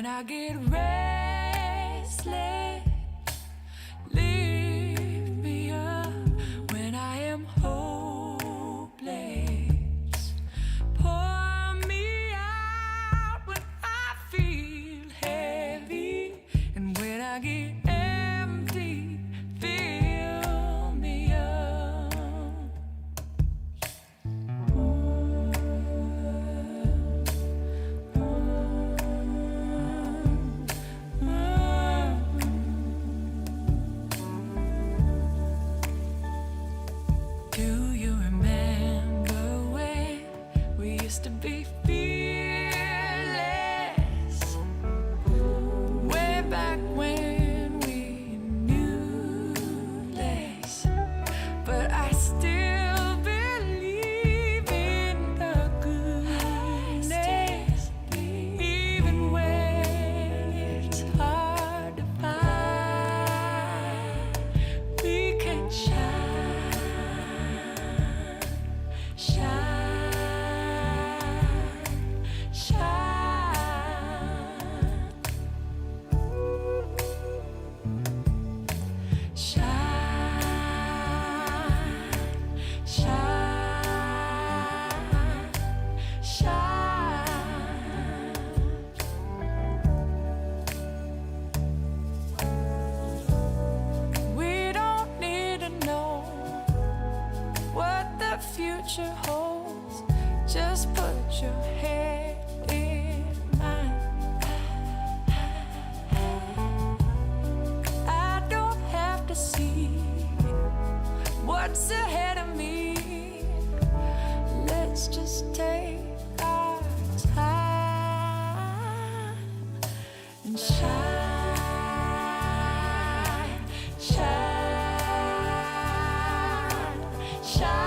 I get restless, lift me up when I am hopeless. Pour me out when I feel heavy, and when I get empty, fill me up. Do you remember when we used to be fearless? Way back when we knew less, but I still believe in the goodness, even when it's hard to find. We can shine, shine, shine, shine, shine. We don't need to know what the future holds. Just put your head in mine. I don't have to see what's ahead of me. Let's just take our time and shine, shine, shine.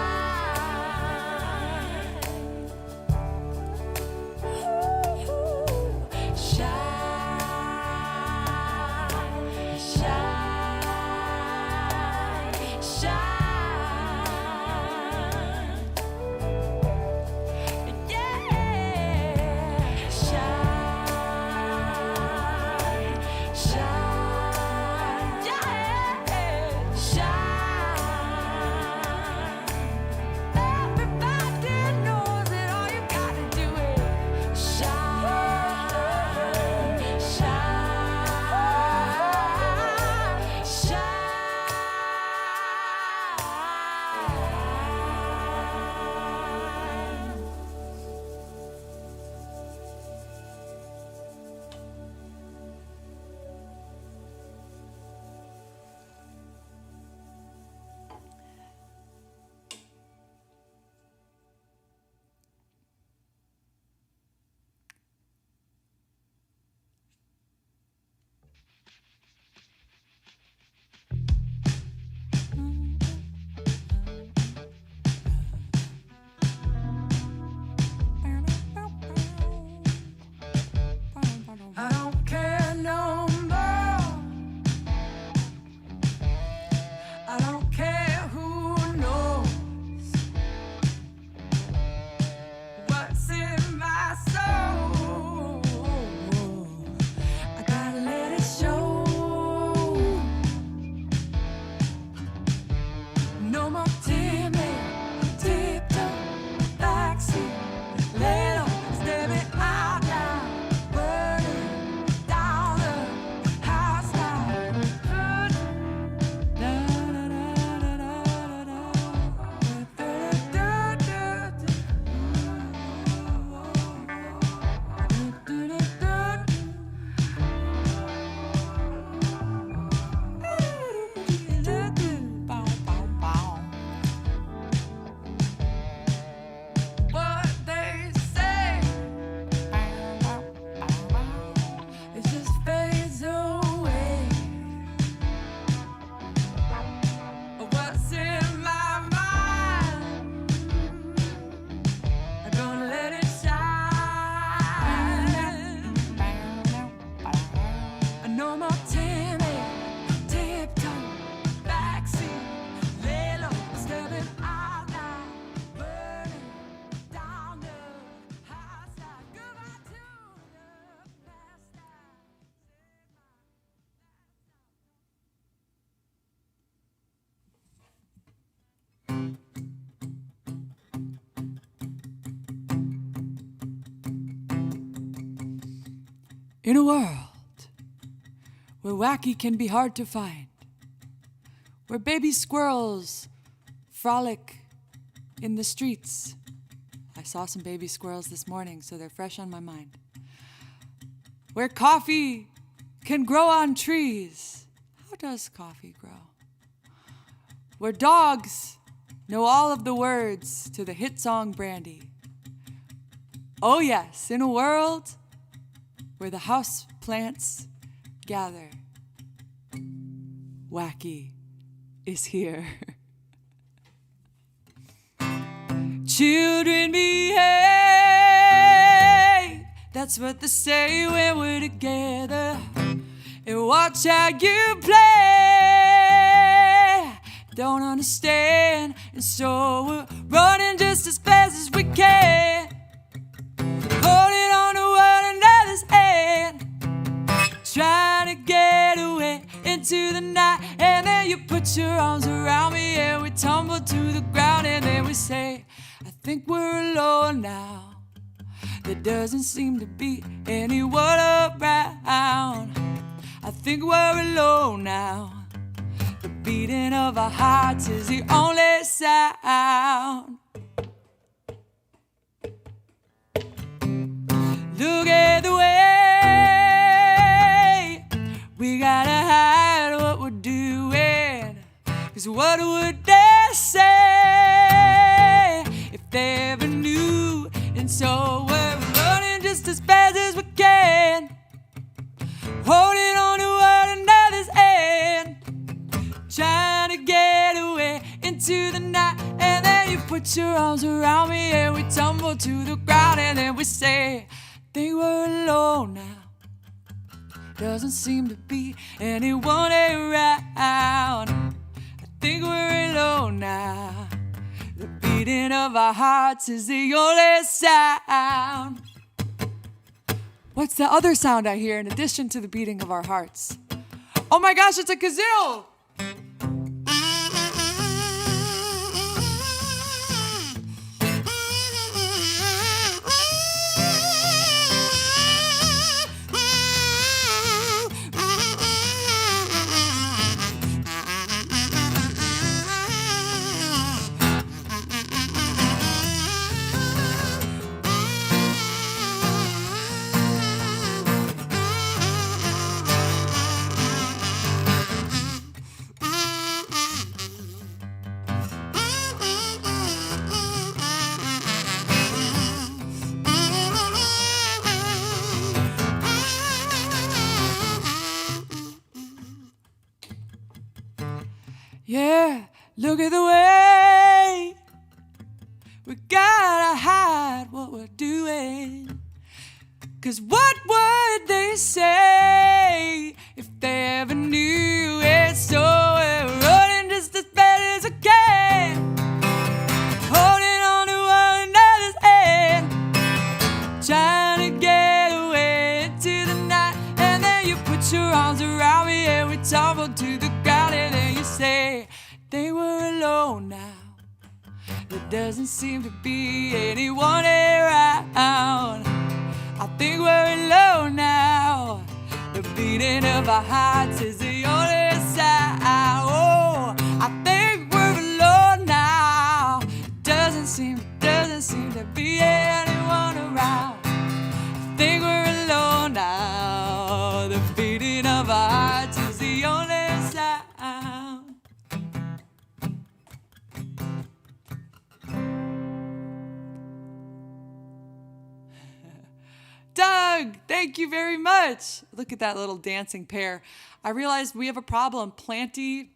In a world where wacky can be hard to find, where baby squirrels frolic in the streets. I saw some baby squirrels this morning, so they're fresh on my mind. Where coffee can grow on trees. How does coffee grow? Where dogs know all of the words to the hit song Brandy. Oh yes, in a world where the house plants gather, Wacky is here. Children behave, that's what they say when we're together. And watch how you play. Don't understand, and so we're running just as fast as we can, holding on to one another's hand, trying to get away into the night. And then you put your arms around me and we tumble to the ground. And then we say, I think we're alone now. There doesn't seem to be anyone around. I think we're alone now. The beating of our hearts is the only sound. Look at the way we gotta hide what we're doing. 'Cause what would they say if they ever knew? And so we're running just as fast as we can, holding on to one another's hand, trying to get away into the night. And then you put your arms around me and we tumble to the ground. And then we say, I think we're alone now. Doesn't seem to be anyone around. I think we're alone now. The beating of our hearts is the only sound. What's the other sound I hear in addition to the beating of our hearts? Oh my gosh, it's a kazoo! Yeah, look at the way we gotta hide what we're doing. 'Cause what would they say if they ever knew it? So we're running just as fast as we can, holding on to one another's hand, trying to get away into the night. And then you put your arms around me and we tumble to the ground. And then you say, they were alone now. There doesn't seem to be anyone around. I think we're alone now. The beating of our hearts is the only sound. Oh, I think we're alone now. Doesn't seem to be anyone around. I think we're alone now. The beating of our hearts is the only sound. Doug, thank you very much. Look at that little dancing pair. I realized we have a problem. Planty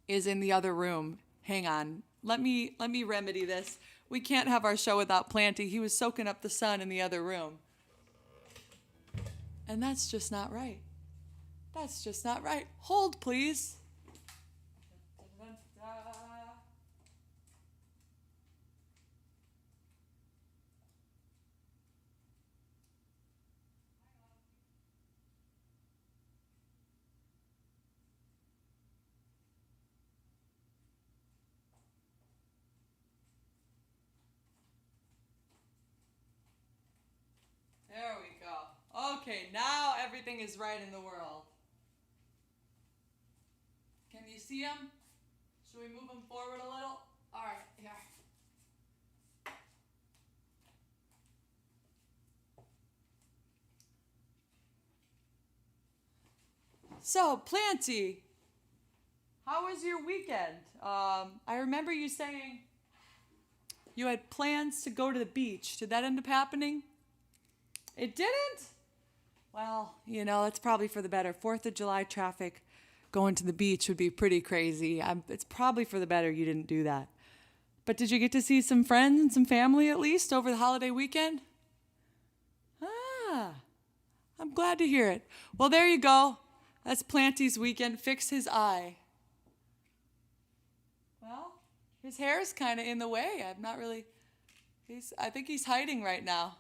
is in the other room. Hang on. Let me remedy this. We can't have our show without Planty. He was soaking up the sun in the other room. And that's just not right. That's just not right. Hold, please. Okay, now everything is right in the world. Can you see him? Should we move him forward a little? All right, here. So, Planty, how was your weekend? I remember you saying you had plans to go to the beach. Did that end up happening? It didn't? Well, it's probably for the better. 4th of July traffic going to the beach would be pretty crazy. It's probably for the better you didn't do that. But did you get to see some friends and some family at least over the holiday weekend? Ah, I'm glad to hear it. Well, there you go. That's Planty's weekend. Fix his eye. Well, his hair's kind of in the way. I think he's hiding right now.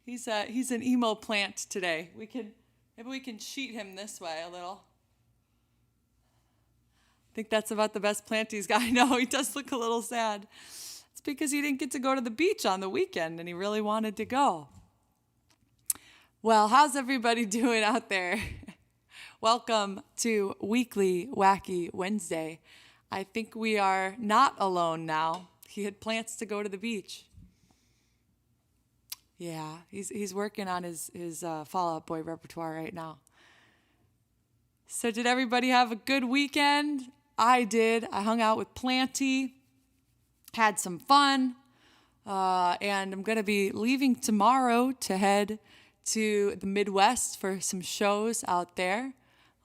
He's an emo plant today. Maybe we can cheat him this way a little. I think that's about the best Planty's got. I know, he does look a little sad. It's because he didn't get to go to the beach on the weekend and he really wanted to go. Well, how's everybody doing out there? Welcome to Weekly Wacky Wednesday. I think we are not alone now. He had plans to go to the beach. Yeah, he's working on his Fall Out Boy repertoire right now. So did everybody have a good weekend? I did. I hung out with Planty, had some fun, and I'm going to be leaving tomorrow to head to the Midwest for some shows out there.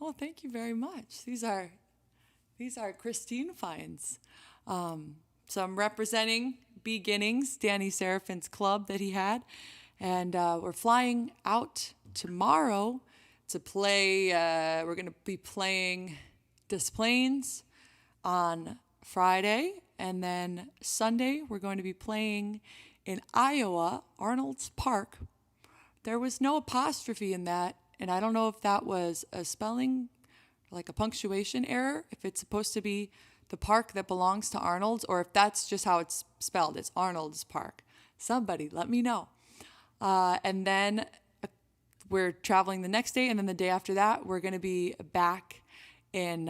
Oh, thank you very much. These are Christine finds. So I'm representing Beginnings, Danny Serafin's club that he had. And we're flying out tomorrow to play. We're going to be playing Des Plaines on Friday. And then Sunday, we're going to be playing in Iowa, Arnold's Park. There was no apostrophe in that. And I don't know if that was a spelling, like a punctuation error, if it's supposed to be the park that belongs to Arnold's, or if that's just how it's spelled. It's Arnold's Park. Somebody let me know. And then we're traveling the next day, and then the day after that, we're going to be back in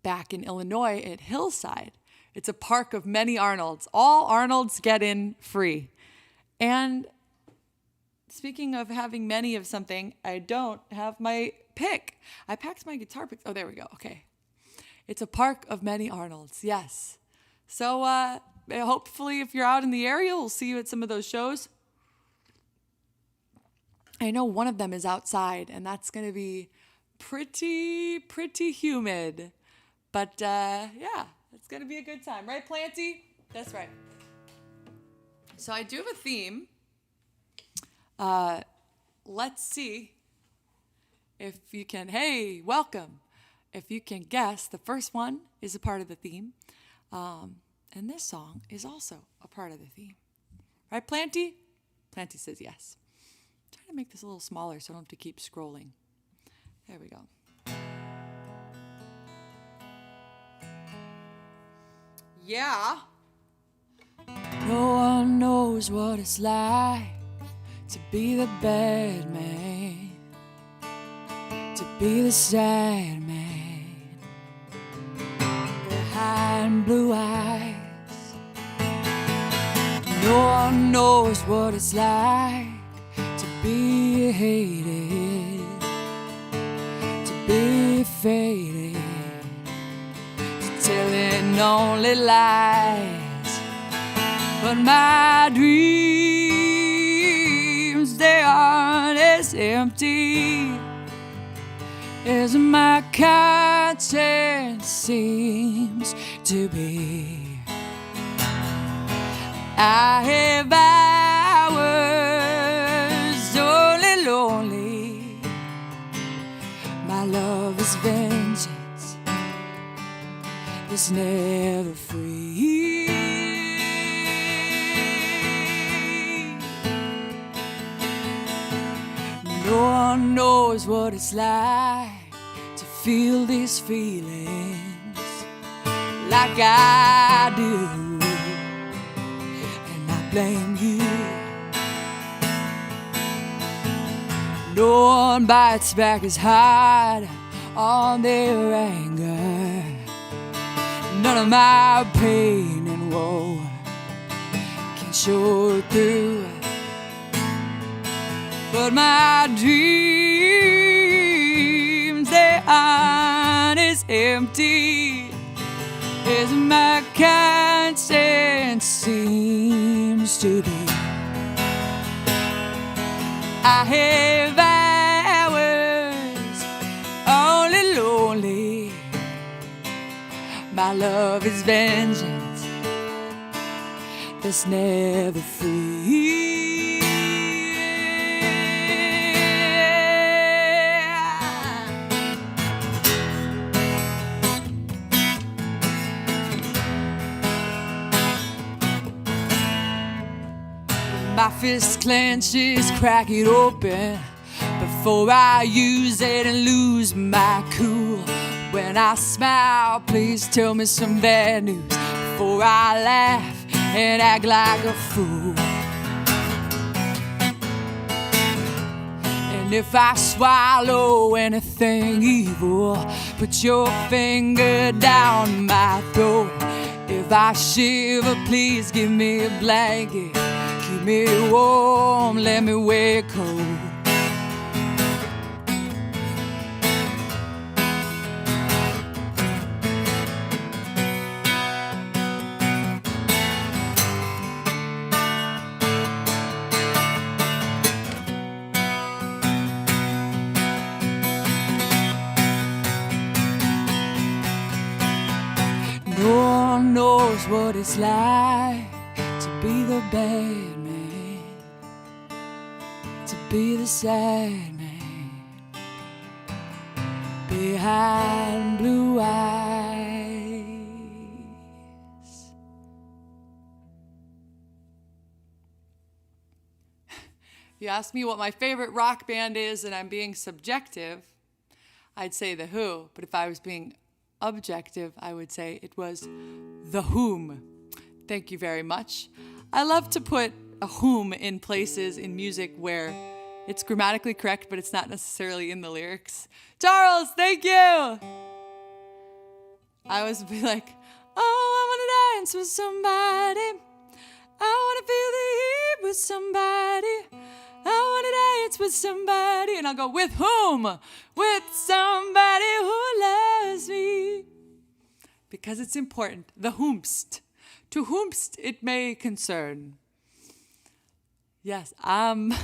Illinois at Hillside. It's a park of many Arnolds. All Arnolds get in free. And speaking of having many of something, I don't have my pick. I packed my guitar pick. Oh, there we go. Okay. It's a park of many Arnolds. Yes. So hopefully if you're out in the area, we'll see you at some of those shows. I know one of them is outside, and that's going to be pretty humid. But yeah, it's going to be a good time. Right, Planty? That's right. So I do have a theme. Let's see if you can, hey, welcome. If you can guess, the first one is a part of the theme. And this song is also a part of the theme. Right, Planty? Planty says yes. I'm trying to make this a little smaller so I don't have to keep scrolling. There we go. Yeah. No one knows what it's like to be the bad man, to be the sad man, behind blue eyes. No one knows what it's like to be hated, to be faded, to telling only lies. But my dreams, they aren't as empty as my conscience seems to be. I have hours only lonely. My love is vengeance, it's never free. No one knows what it's like to feel these feelings like I do, and I blame you. No one bites back as hard on their anger. None of my pain and woe can show through. But my dreams, they aren't as empty as my conscience seems to be. I have hours only lonely. My love is vengeance that's never free. My fist clenches, crack it open before I use it and lose my cool. When I smile, please tell me some bad news before I laugh and act like a fool. And if I swallow anything evil, put your finger down my throat. If I shiver, please give me a blanket. Keep me warm, let me wear cold. No one knows what it's like to be the bad man, to be the sad man behind blue eyes. You ask me what my favorite rock band is and I'm being subjective, I'd say The Who. But if I was being objective, I would say it was The Whom. Thank you very much. I love to put a whom in places in music where it's grammatically correct, but it's not necessarily in the lyrics. Charles, thank you. I always be like, oh, I want to dance with somebody. I want to feel the heat with somebody. I want to dance with somebody. And I'll go, with whom? With somebody who loves me. Because it's important. The whomst. To whomst it may concern. Yes, I'm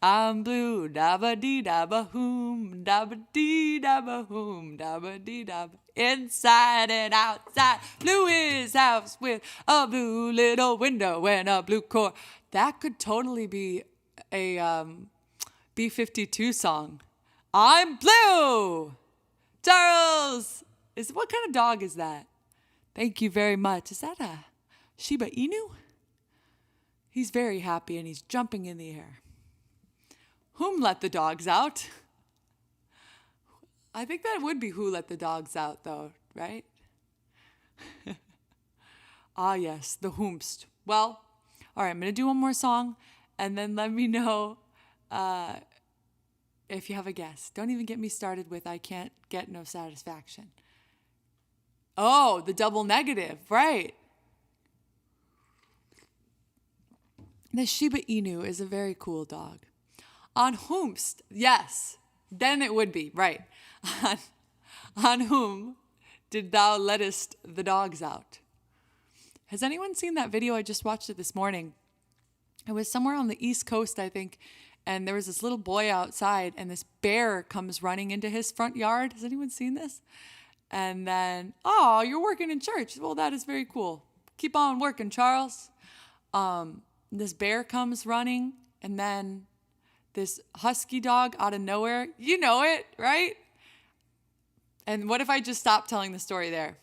blue. Dabba dee dabba whom. Dabba dee dabba whom. Dabba dee dabba. Inside and outside. Blue is house with a blue little window and a blue core. That could totally be a B-52 song. I'm blue. Charles, what kind of dog is that? Thank you very much. Is that a Shiba Inu? He's very happy and he's jumping in the air. Whom let the dogs out? I think that would be Who Let the Dogs Out, though, right? Ah, yes, the whomst. Well, all right, I'm going to do one more song, and then let me know if you have a guess. Don't even get me started with I can't get no satisfaction. Oh, the double negative, right. The Shiba Inu is a very cool dog. On whomst, yes, then it would be, right. On whom did thou lettest the dogs out? Has anyone seen that video? I just watched it this morning. It was somewhere on the East Coast, I think, and there was this little boy outside, and this bear comes running into his front yard. Has anyone seen this? And then, oh, you're working in church. Well, that is very cool. Keep on working, Charles. This bear comes running, and then this husky dog out of nowhere. You know it, right? And what if I just stopped telling the story there?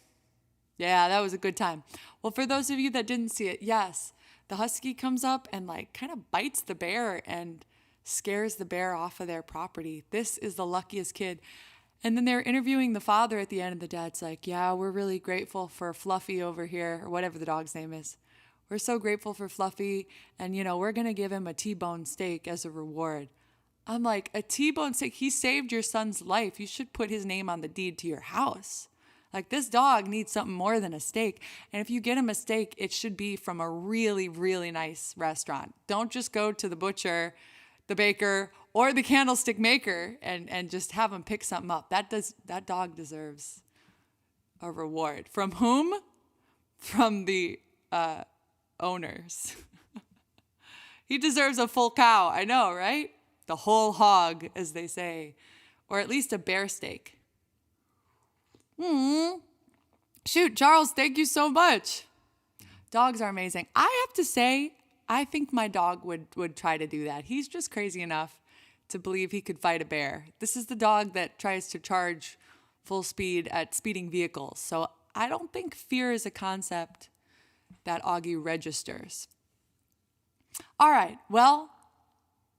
Yeah, that was a good time. Well, for those of you that didn't see it, yes, the husky comes up and like kind of bites the bear and scares the bear off of their property. This is the luckiest kid. And then they're interviewing the father at the end, and the dad's like, yeah, we're really grateful for Fluffy over here, or whatever the dog's name is. We're so grateful for Fluffy, and, you know, we're going to give him a T-bone steak as a reward. I'm like, a T-bone steak, he saved your son's life. You should put his name on the deed to your house. Like, this dog needs something more than a steak. And if you get him a steak, it should be from a really, really nice restaurant. Don't just go to the butcher, the baker, or the candlestick maker and just have him pick something up. That dog deserves a reward. From whom? From the owners. He deserves a full cow. I know, right? The whole hog, as they say. Or at least a bear steak. Shoot, Charles, thank you so much. Dogs are amazing. I have to say, I think my dog would try to do that. He's just crazy enough to believe he could fight a bear. This is the dog that tries to charge full speed at speeding vehicles. So I don't think fear is a concept that Augie registers. All right, well,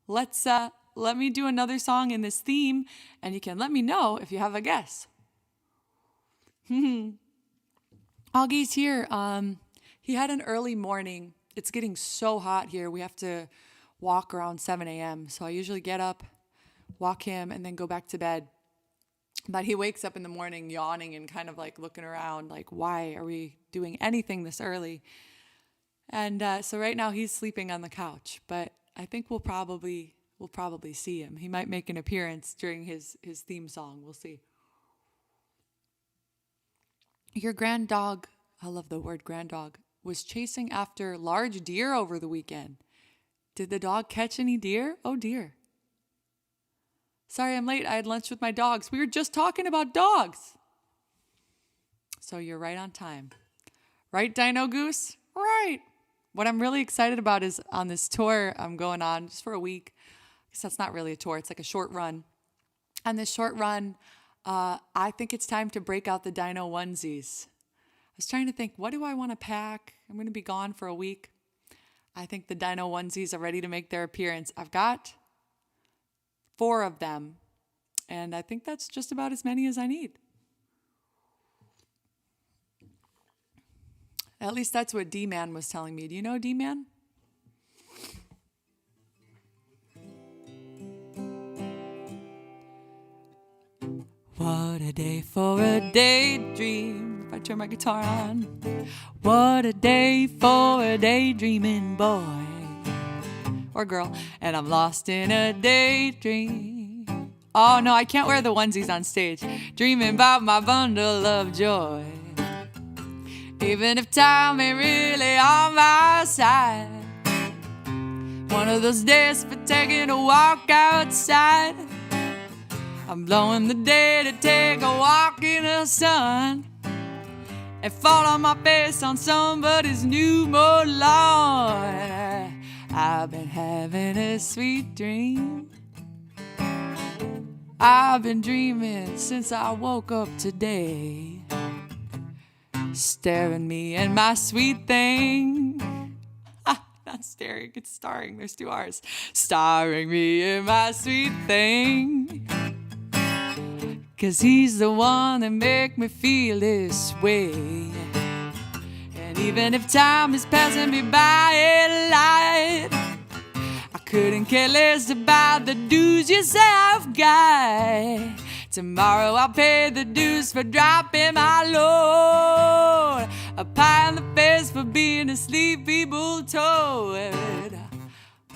let me do another song in this theme, and you can let me know if you have a guess. Augie's here. He had an early morning. It's getting so hot here. We have to walk around 7 a.m. So I usually get up, walk him, and then go back to bed. But he wakes up in the morning yawning and kind of like looking around like, why are we doing anything this early? And so right now he's sleeping on the couch, but I think we'll probably see him. He might make an appearance during his theme song. We'll see. Your grand dog, I love the word grand dog, was chasing after large deer over the weekend. Did the dog catch any deer? Oh dear. Sorry I'm late. I had lunch with my dogs. We were just talking about dogs. So you're right on time. Right, Dino Goose? Right. What I'm really excited about is on this tour I'm going on just for a week. I guess that's not really a tour. It's like a short run. On this short run, I think it's time to break out the dino onesies. I was trying to think, what do I want to pack? I'm going to be gone for a week. I think the dino onesies are ready to make their appearance. I've got 4 of them, and I think that's just about as many as I need. At least that's what D-Man was telling me. Do you know D-Man? What a day for a daydream. If I turn my guitar on. What a day for a daydreaming boy or girl. And I'm lost in a daydream. Oh no, I can't wear the onesies on stage. Dreaming about my bundle of joy. Even if time ain't really on my side. One of those days for taking a walk outside. I'm blowing the day to take a walk in the sun and fall on my face on somebody's new mowed lawn. I've been having a sweet dream. I've been dreaming since I woke up today. Staring me and my sweet thing. Not staring, it's starring. There's 2 R's. Starring me and my sweet thing. 'Cause he's the one that make me feel this way. And even if time is passing me by in light, I couldn't care less about the dues you say I've got. Tomorrow I'll pay the dues for dropping my load. A pie in the face for being a sleepy bull toad.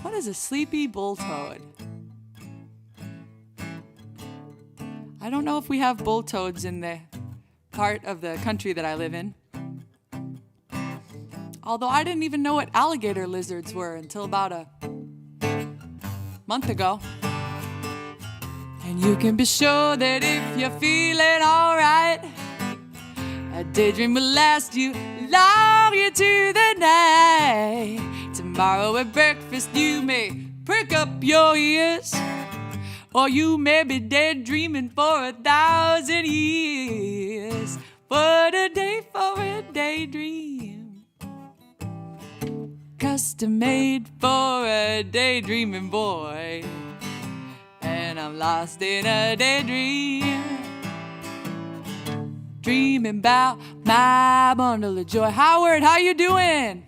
What is a sleepy bull toad? I don't know if we have bull toads in the part of the country that I live in. Although I didn't even know what alligator lizards were until about a month ago. And you can be sure that if you're feeling alright, a daydream will last you long into the night. Tomorrow at breakfast you may prick up your ears, or you may be daydreaming for 1,000 years. What a day for a daydream, custom made for a daydreaming boy. And I'm lost in a daydream, dreaming about my bundle of joy. Howard, how you doing?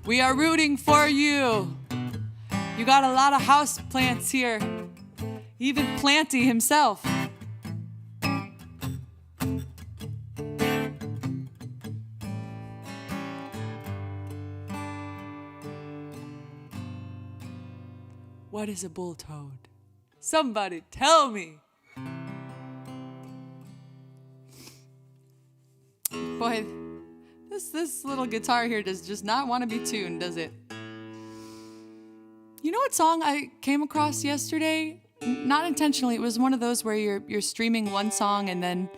We are rooting for you. You got a lot of house plants here. even Planty himself. What is a bull toad? Somebody tell me. Boy, this little guitar here does just not want to be tuned, does it? You know what song I came across yesterday? Not intentionally. It was one of those where you're streaming one song and then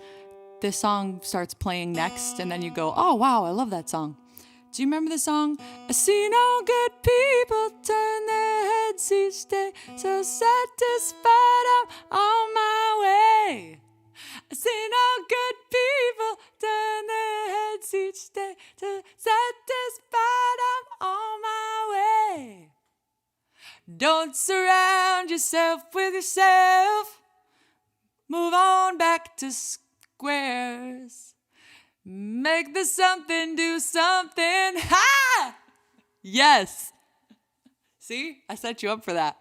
this song starts playing next and then you go, oh wow, I love that song. Do you remember the song? I see no good people turn their heads each day, so satisfied I'm on my way. I see no good people turn their heads each day, so satisfied I'm on my way. Don't surround yourself with yourself. Move on back to squares. Make the something do something. Ha! Yes. See? I set you up for that.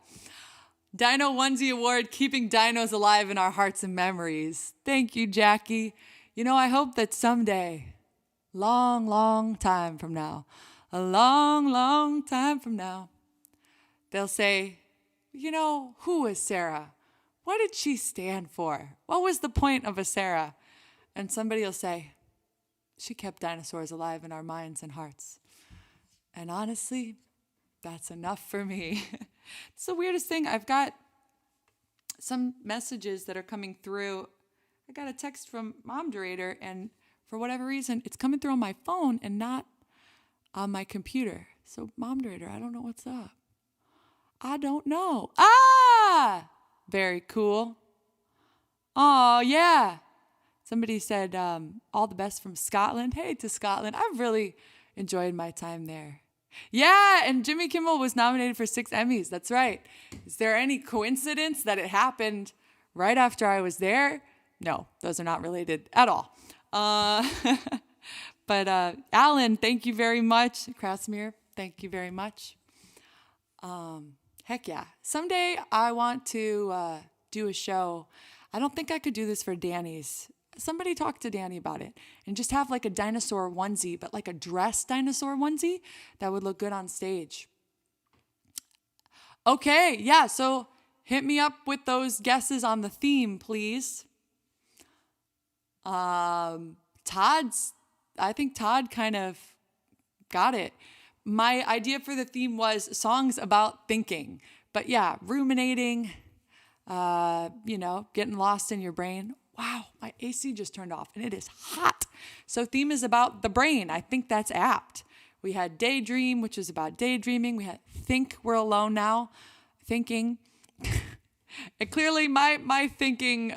Dino Onesie Award, keeping dinos alive in our hearts and memories. Thank you, Jackie. You know, I hope that someday, long, long time from now, a long, long time from now, they'll say, you know, who was Sarah? What did she stand for? What was the point of a Sarah? And somebody will say, she kept dinosaurs alive in our minds and hearts. And honestly, that's enough for me. It's the weirdest thing. I've got some messages that are coming through. I got a text from Mom Durator, and for whatever reason, it's coming through on my phone and not on my computer. So, Mom Durator, I don't know what's up. I don't know. Ah! Very cool. Oh, yeah. Somebody said, all the best from Scotland. Hey to Scotland. I've really enjoyed my time there. Yeah, and Jimmy Kimmel was nominated for 6 Emmys. That's right. Is there any coincidence that it happened right after I was there? No, those are not related at all. But Alan, thank you very much. Krasimir, thank you very much. Heck yeah. Someday I want to do a show. I don't think I could do this for Danny's. Somebody talk to Danny about it and just have like a dinosaur onesie, but like a dress dinosaur onesie that would look good on stage. Okay, yeah, so hit me up with those guesses on the theme, please. I think Todd kind of got it. My idea for the theme was songs about thinking, but yeah, ruminating, getting lost in your brain. Wow, my AC just turned off and it is hot. So theme is about the brain. I think that's apt. We had daydream, which is about daydreaming. We had think we're alone now, thinking. And clearly my thinking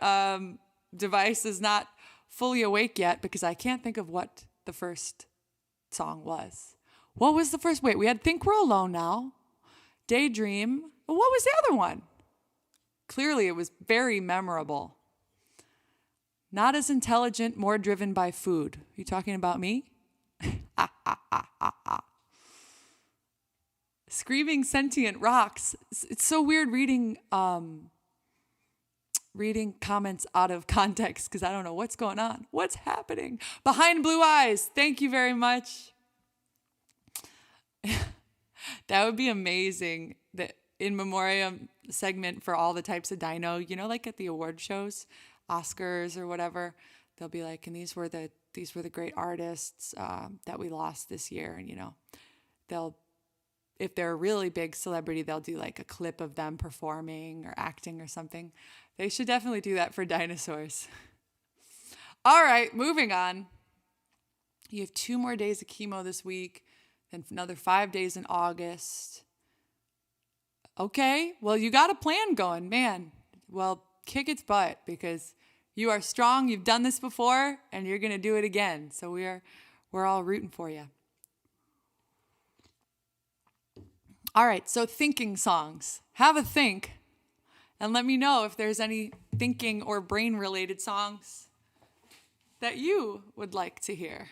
device is not fully awake yet because I can't think of what the first song was. What was the first? Wait, we had think we're alone now, daydream. What was the other one? Clearly it was very memorable. Not as intelligent, more driven by food. Are you talking about me? Screaming sentient rocks. It's so weird reading comments out of context because I don't know what's going on. What's happening? Behind blue eyes. Thank you very much. That would be amazing. The in memoriam segment for all the types of dino, like at the award shows. Oscars or whatever, they'll be like, and these were the great artists that we lost this year, and they'll, if they're a really big celebrity, they'll do like a clip of them performing or acting or something. They should definitely do that for dinosaurs. All right, moving on. You have 2 more days of chemo this week, then another 5 days in August. Okay, well, you got a plan going, man. Well, kick its butt because you are strong. You've done this before and you're going to do it again. So we're all rooting for you. All right. So thinking songs. Have a think and let me know if there's any thinking or brain related songs that you would like to hear.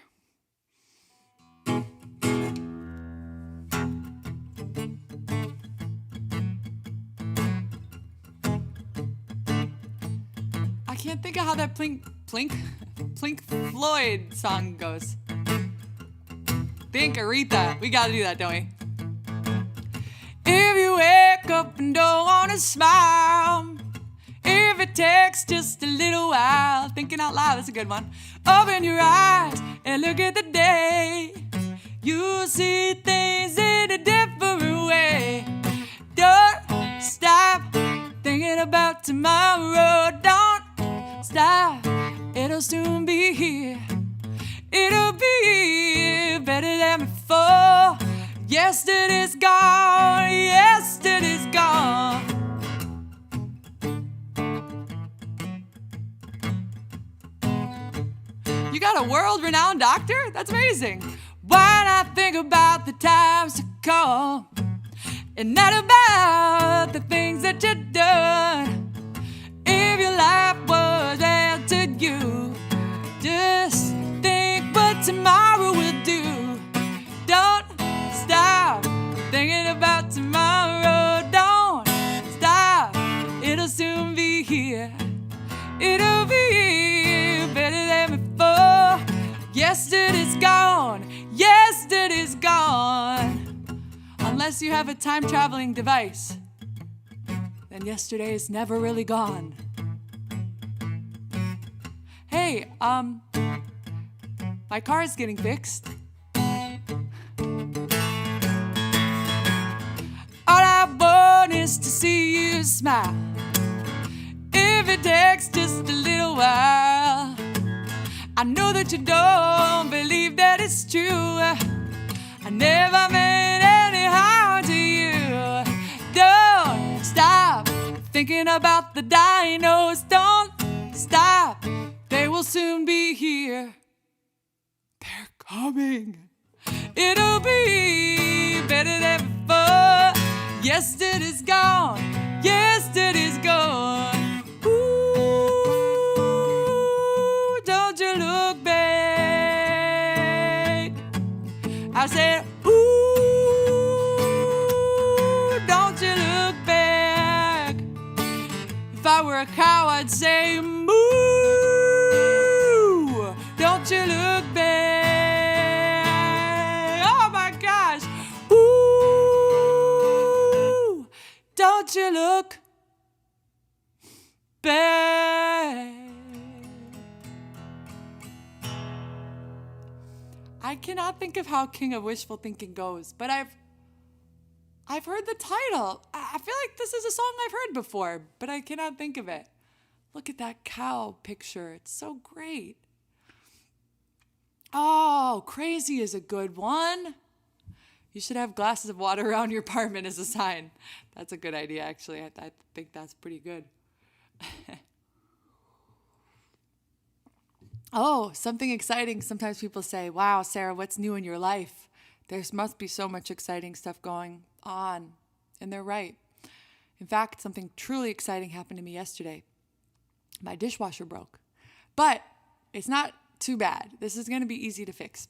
can't think of how that Plink Floyd song goes. Think Aretha. We gotta do that, don't we? If you wake up and don't wanna smile, if it takes just a little while, thinking out loud, that's a good one. Open your eyes and look at the day. You'll see things in a different way. Don't stop thinking about tomorrow. Don't stop, it'll soon be here. It'll be better than before. Yesterday's gone, yesterday's gone. You got a world-renowned doctor? That's amazing. Why not think about the times to come and not about the things that you've done? If your life was handed to you, just think what tomorrow will do. Don't stop thinking about tomorrow. Don't stop, it'll soon be here. It'll be better than before. Yesterday's gone, yesterday's gone. Unless you have a time-traveling device, then yesterday is never really gone. Hey, my car is getting fixed. All I want is to see you smile. If it takes just a little while, I know that you don't believe that it's true. I never meant any harm to you. Don't stop thinking about the dinos. Don't stop, they will soon be here. They're coming. It'll be better than before. Yesterday's gone, yesterday's gone. Ooh, don't you look back. I said, ooh, don't you look back. If I were a cow, I'd say, moo, don't you look back. Oh my gosh. Ooh, don't you look back. I cannot think of how King of Wishful Thinking goes, but I've heard the title. I feel like this is a song I've heard before, but I cannot think of it. Look at that cow picture. It's so great. Oh, Crazy is a good one. You should have glasses of water around your apartment as a sign. That's a good idea, actually. I think that's pretty good. Oh, something exciting. Sometimes people say, wow, Sarah, what's new in your life? There must be so much exciting stuff going on. And they're right. In fact, something truly exciting happened to me yesterday. My dishwasher broke. But it's not too bad. This is going to be easy to fix.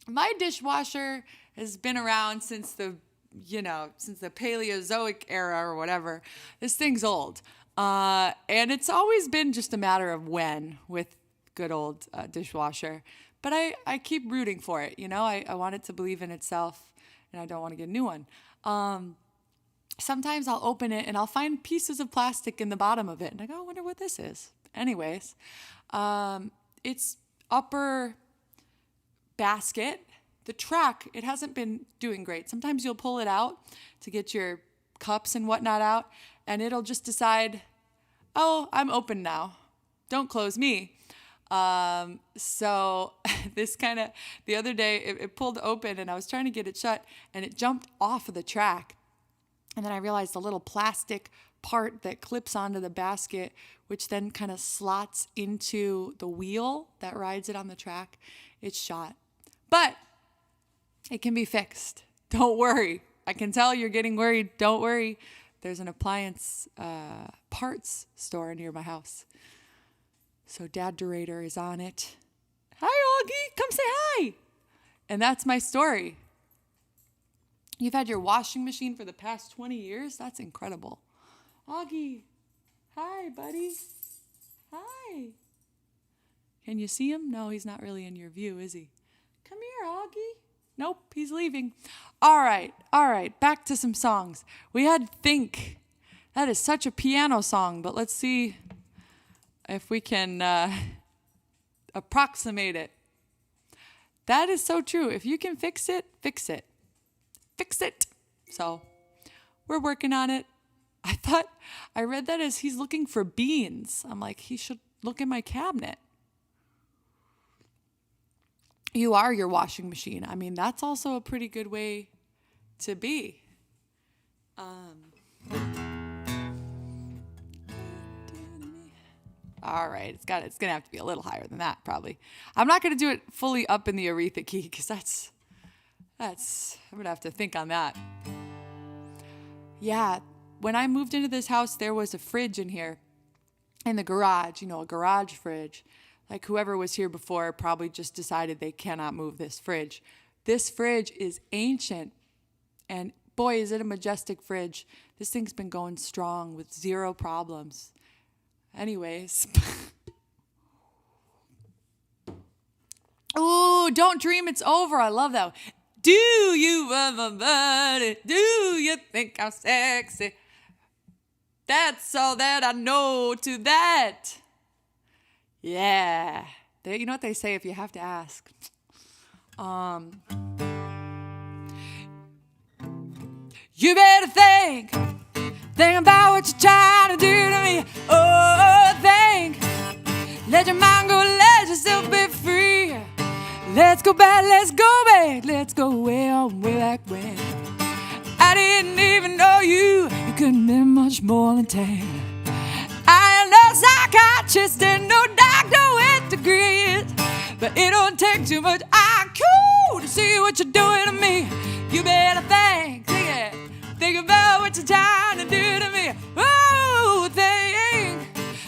My dishwasher has been around since the Paleozoic era or whatever. This thing's old. And it's always been just a matter of when with good old dishwasher. But I keep rooting for it. You know, I want it to believe in itself, and I don't want to get a new one. Sometimes I'll open it and I'll find pieces of plastic in the bottom of it. And I go, I wonder what this is. Anyways, it's upper basket. The track, it hasn't been doing great. Sometimes you'll pull it out to get your cups and whatnot out, and it'll just decide, oh, I'm open now. Don't close me. So the other day it pulled open and I was trying to get it shut and it jumped off of the track. And then I realized the little plastic part that clips onto the basket, which then kind of slots into the wheel that rides it on the track, it's shot. But it can be fixed. Don't worry. I can tell you're getting worried. Don't worry. There's an appliance parts store near my house. So Dad Durator is on it. Hi, Augie. Come say hi. And that's my story. You've had your washing machine for the past 20 years? That's incredible. Augie. Hi, buddy. Hi. Can you see him? No, he's not really in your view, is he? Come here, Augie. Nope, he's leaving. All right. Back to some songs. We had Think. That is such a piano song, but let's see if we can approximate it. That is so true. If you can fix it, fix it. Fix it. So we're working on it. I read that as he's looking for beans. I'm like, he should look in my cabinet. You are your washing machine. I mean, that's also a pretty good way to be. All right, it's gonna have to be a little higher than that, probably. I'm not gonna do it fully up in the Aretha key because that's I'm gonna have to think on that. Yeah, when I moved into this house, there was a fridge in here, in the garage. A garage fridge. Like whoever was here before probably just decided they cannot move this fridge. This fridge is ancient, and boy, is it a majestic fridge. This thing's been going strong with zero problems. Anyways. Ooh, Don't Dream It's Over. I love that. Do you ever buddy? Do you think I'm sexy? That's all that I know to that. Yeah. You know what they say if you have to ask. You better think about what you're trying to do to me. Oh, think. Let your mind go, let yourself be free. Let's go back, let's go way on, way back when. I didn't even know you couldn't be much more than 10. I am no psychiatrist and no doctor with degrees, but it don't take too much IQ to see what you're doing to me. You better think about what you're trying to do to me. Oh, think,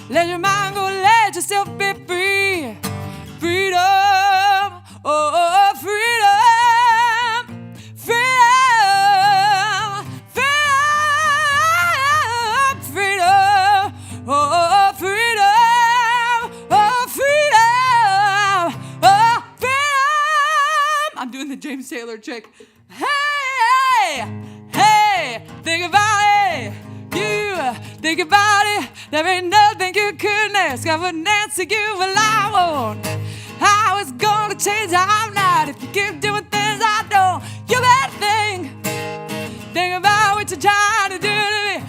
let your mind go, let yourself be free. Freedom, oh, freedom, freedom, freedom, freedom, oh, freedom, oh, freedom, oh, freedom. I'm doing the James Taylor trick. Hey, think about it. You think about it. There ain't nothing you couldn't ask. I wouldn't answer you, well, I won't. I was gonna change how I'm not if you keep doing things I don't. You better think about what you're trying to do to me.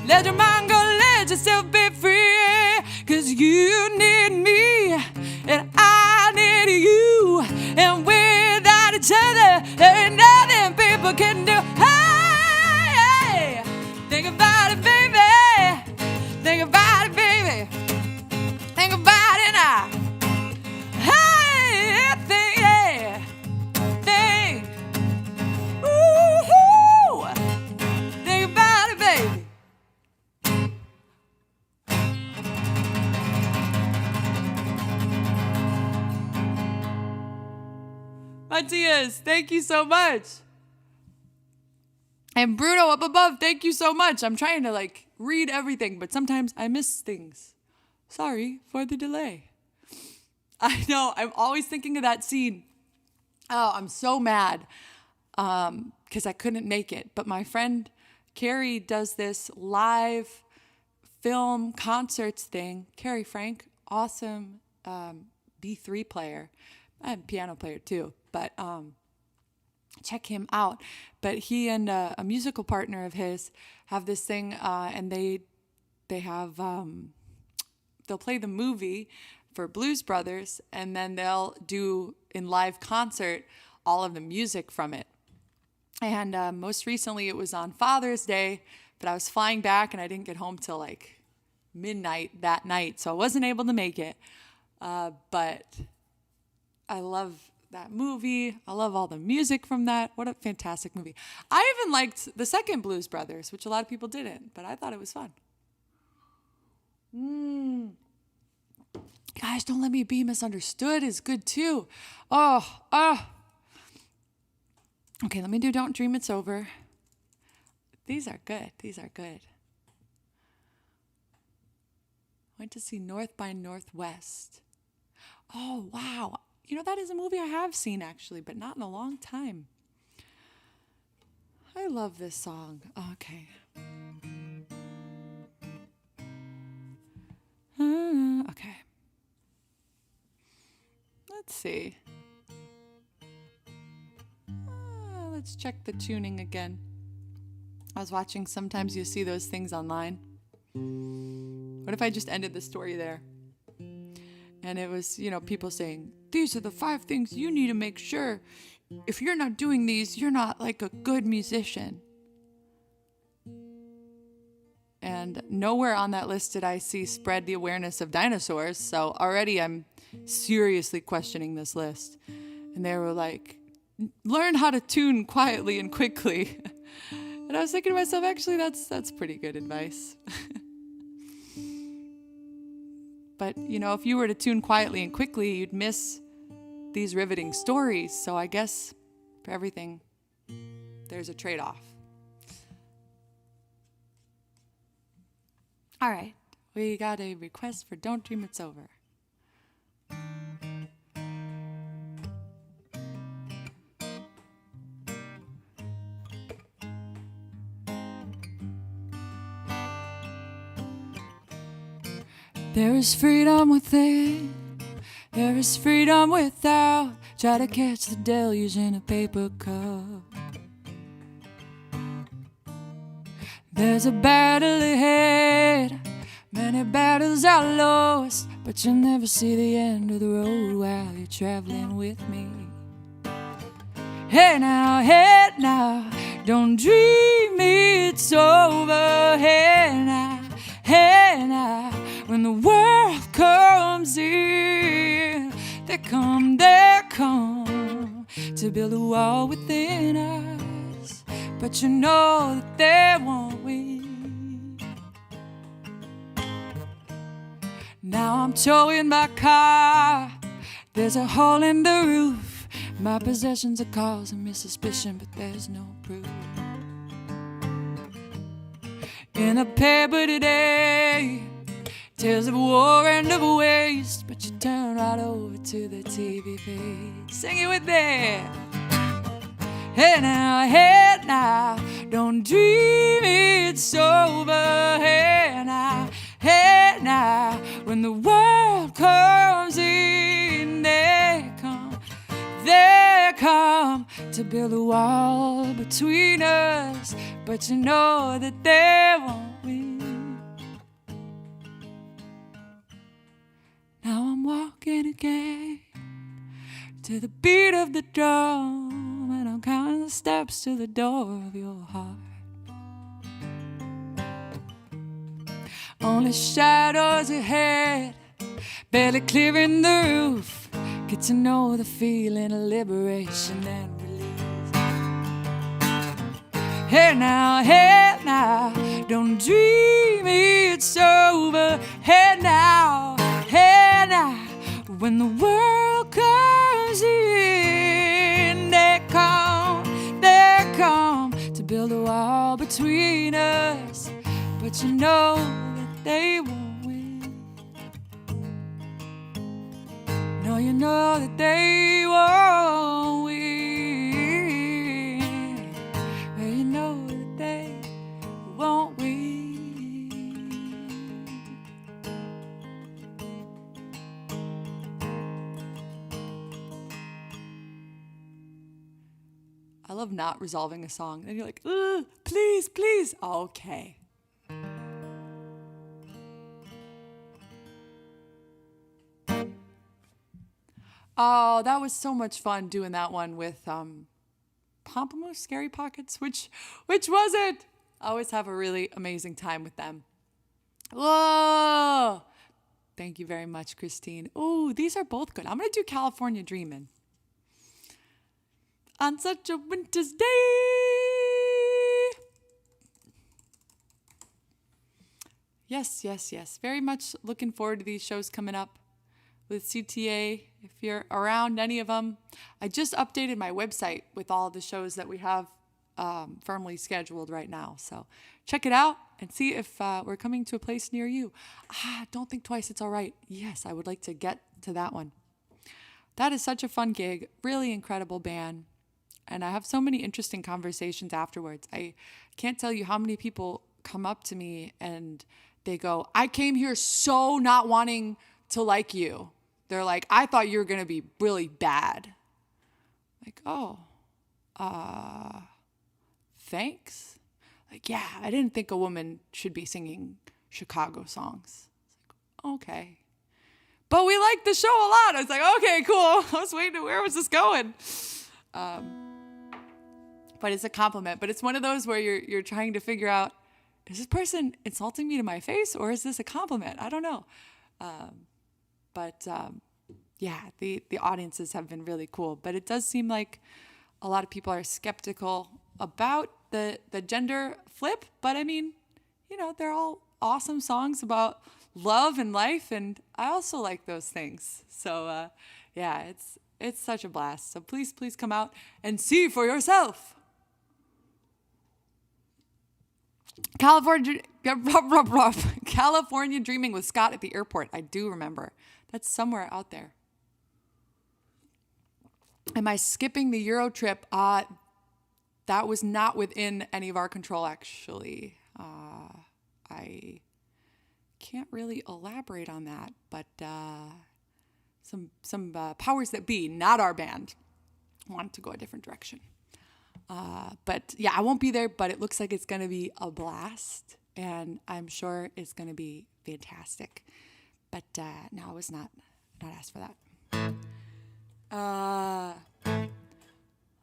Let your mind go, let yourself be free. 'Cause you need me and I need you, and without each other there ain't nothing people can do. Hey, think about it, baby. Think about it, baby. Think about it now. Hey, think. Ooh, think about it, baby. Matias, thank you so much. And Bruno up above, thank you so much. I'm trying to read everything, but sometimes I miss things. Sorry for the delay. I know, I'm always thinking of that scene. Oh, I'm so mad because I couldn't make it. But my friend Carrie does this live film concerts thing. Carrie Frank, awesome B3 player. I'm a piano player too, but check him out. But he and a musical partner of his have this thing, and they have they'll play the movie for Blues Brothers, and then they'll do in live concert all of the music from it. And most recently it was on Father's Day, but I was flying back and I didn't get home till midnight that night, so I wasn't able to make it. But I love that movie. I love all the music from that. What a fantastic movie. I even liked the second Blues Brothers, which a lot of people didn't, but I thought it was fun. Guys, Don't Let Me Be Misunderstood is good too. Oh. Okay, let me do Don't Dream It's Over. These are good. Went to see North by Northwest. Oh, wow. You know, that is a movie I have seen, actually, but not in a long time. I love this song. Okay. Okay. Let's see. Let's check the tuning again. I was watching, sometimes you see those things online. What if I just ended the story there? And it was, people saying, these are the 5 things you need to make sure. If you're not doing these, you're not like a good musician. And nowhere on that list did I see spread the awareness of dinosaurs. So already I'm seriously questioning this list. And they were like, learn how to tune quietly and quickly. And I was thinking to myself, actually, that's pretty good advice. But, if you were to tune quietly and quickly, you'd miss these riveting stories. So I guess for everything, there's a trade-off. All right, we got a request for Don't Dream It's Over. There is freedom within, there is freedom without. Try to catch the deluge in a paper cup. There's a battle ahead, many battles are lost, but you'll never see the end of the road while you're traveling with me. Hey now, don't dream it's over. Hey now, when the world comes in, they come to build a wall within us, but you know that they won't win. Now I'm towing my car, there's a hole in the roof. My possessions are causing me suspicion, but there's no proof. In the paper today, tales of war and of waste, but you turn right over to the TV feed. Sing it with me. Hey now, don't dream it's over. Hey now, when the world comes in, they come to build a wall between us, but you know that they won't win. Now I'm walking again to the beat of the drum, and I'm counting the steps to the door of your heart. Only shadows ahead, barely clearing the roof. Get to know the feeling of liberation and release. Hey now, don't dream it's over. Hey now, when the world comes in, they come to build a wall between us, but you know that they won't win. No, you know that they won't win. Well, you know that they won't win. I love not resolving a song. And you're like, please. Okay. Oh, that was so much fun doing that one with Pomplamoose, Scary Pockets. Which was it? I always have a really amazing time with them. Whoa! Thank you very much, Christine. Oh, these are both good. I'm going to do California Dreamin'. On such a winter's day. Yes. Very much looking forward to these shows coming up with CTA. If you're around any of them, I just updated my website with all the shows that we have firmly scheduled right now. So check it out and see if we're coming to a place near you. Don't think twice. It's all right. Yes, I would like to get to that one. That is such a fun gig. Really incredible band. And I have so many interesting conversations afterwards. I can't tell you how many people come up to me and they go, I came here so not wanting to like you. They're like, I thought you were going to be really bad. Like, oh, thanks. Like, yeah, I didn't think a woman should be singing Chicago songs. It's like, okay. But we liked the show a lot. I was like, okay, cool. I was waiting, where was this going? But it's a compliment. But it's one of those where you're trying to figure out, is this person insulting me to my face or is this a compliment? I don't know. But yeah, the audiences have been really cool. But it does seem like a lot of people are skeptical about the gender flip. But I mean, you know, they're all awesome songs about love and life. And I also like those things. So yeah, it's such a blast. So please come out and see for yourself. California Dreaming with Scott at the airport. I do remember. That's somewhere out there. Am I skipping the Euro trip? That was not within any of our control, actually. I can't really elaborate on that, but some powers that be, not our band, wanted to go a different direction. But yeah, I won't be there, but it looks like it's going to be a blast, and I'm sure it's going to be fantastic. But no, I was not asked for that.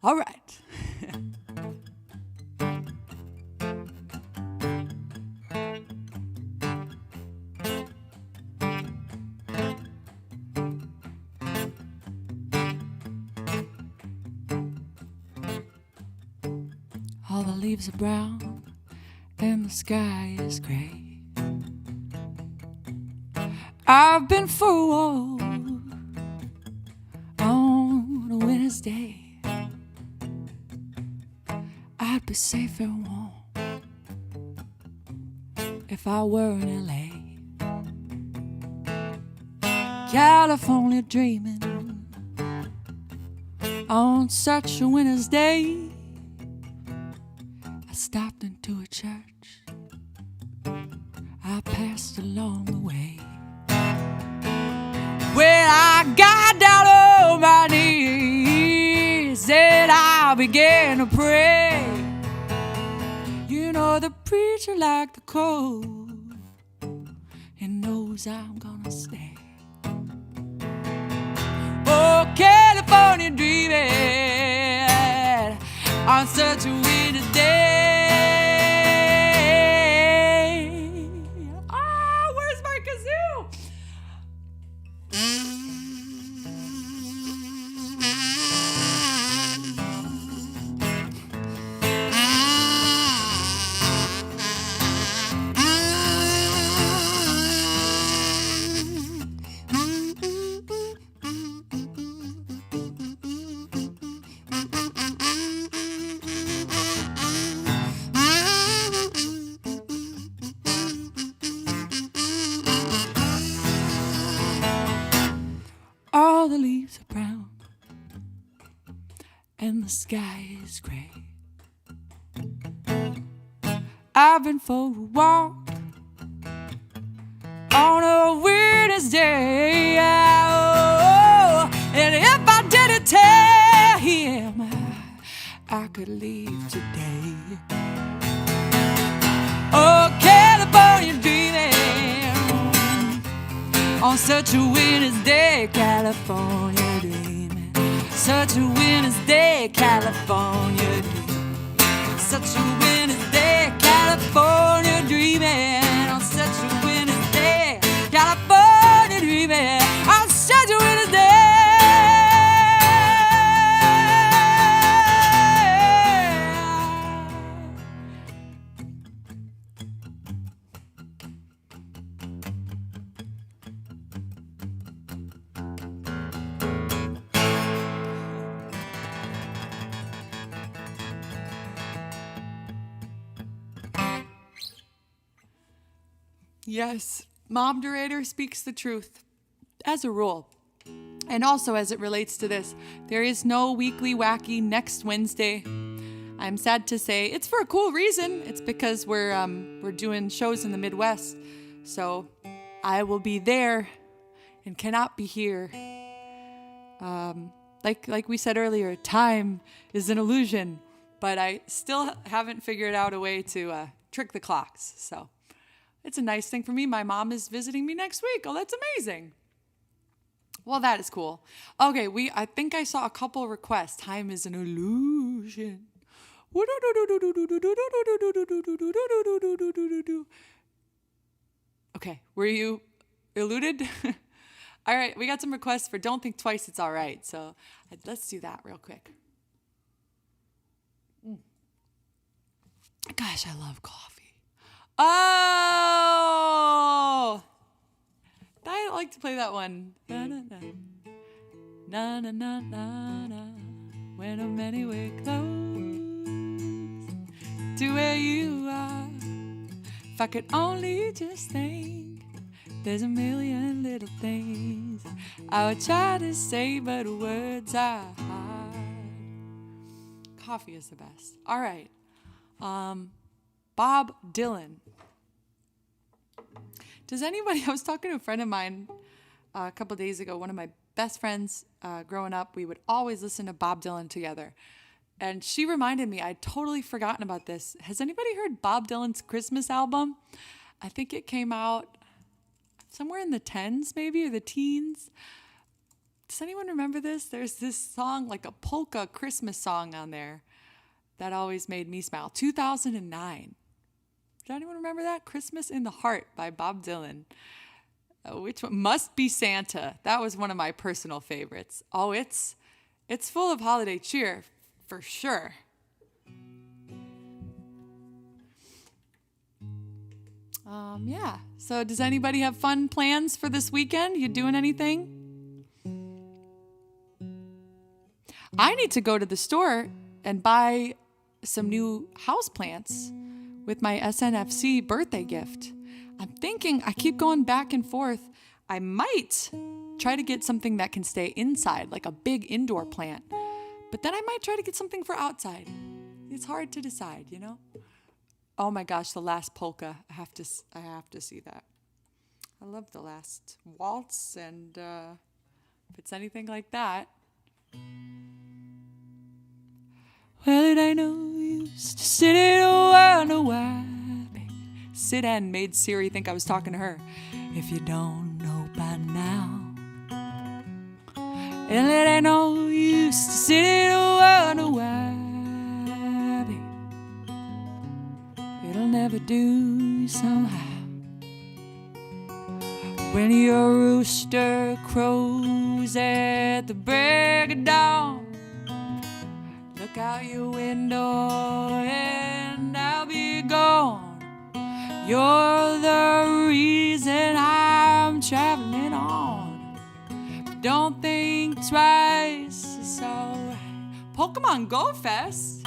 All right. All the leaves are brown and the sky is gray. I've been for a walk on a winter's day. I'd be safe and warm if I were in LA. California dreaming on such a winter's day. I stopped into a church I passed along the way. When I got down on my knees and I began to pray, you know the preacher liked the cold and knows I'm gonna stay. Oh, California dreaming on such a winter's day. Oh, where's my kazoo? All the leaves are brown and the sky is gray. I've been for a walk on a winter's day. Oh, and if I didn't tell him I could leave today. Oh, California dreaming on such a winter's day, California dreaming. Such a winter's day, California dreaming. Such a winter's day, California dreaming. On such a winter's day, California dreaming. On such a winter's day. Yes, Mom Durator speaks the truth, as a rule. And also as it relates to this, there is no weekly Wacky next Wednesday. I'm sad to say it's for a cool reason. It's because we're doing shows in the Midwest. So I will be there and cannot be here. Like we said earlier, time is an illusion, but I still haven't figured out a way to trick the clocks. So it's a nice thing for me. My mom is visiting me next week. Oh, that's amazing. Well, that is cool. Okay, I think I saw a couple requests. Time is an illusion. Okay, were you eluded? All right, we got some requests for Don't Think Twice, It's All Right. So let's do that real quick. Gosh, I love coffee. Oh! I don't like to play that one. Na na na na na na na na. When I'm anywhere close to where you are, if I could only just think, there's a million little things I would try to say, but words are hard. Coffee is the best. All right, Bob Dylan. Does anybody, I was talking to a friend of mine a couple of days ago, one of my best friends growing up, we would always listen to Bob Dylan together. And she reminded me, I'd totally forgotten about this. Has anybody heard Bob Dylan's Christmas album? I think it came out somewhere in the 10s maybe, or the teens. Does anyone remember this? There's this song, like a polka Christmas song on there that always made me smile. 2009. Does anyone remember that? Christmas in the Heart by Bob Dylan. Which one? Must Be Santa. That was one of my personal favorites. Oh, it's full of holiday cheer, for sure. Yeah. So does anybody have fun plans for this weekend? You doing anything? I need to go to the store and buy some new houseplants with my SNFC birthday gift. I'm thinking, I keep going back and forth. I might try to get something that can stay inside, like a big indoor plant. But then I might try to get something for outside. It's hard to decide, you know? Oh my gosh, the last polka. I have to see that. I love the last waltz, and if it's anything like that. Well, it ain't no use to sit and wonder why, baby. Sit and made Siri think I was talking to her. If you don't know by now. And it ain't no use to sit and wonder why, baby. It'll never do somehow. When your rooster crows at the break of dawn, look out your window and I'll be gone. You're the reason I'm traveling on. Don't think twice, it's alright. Pokemon Go Fest.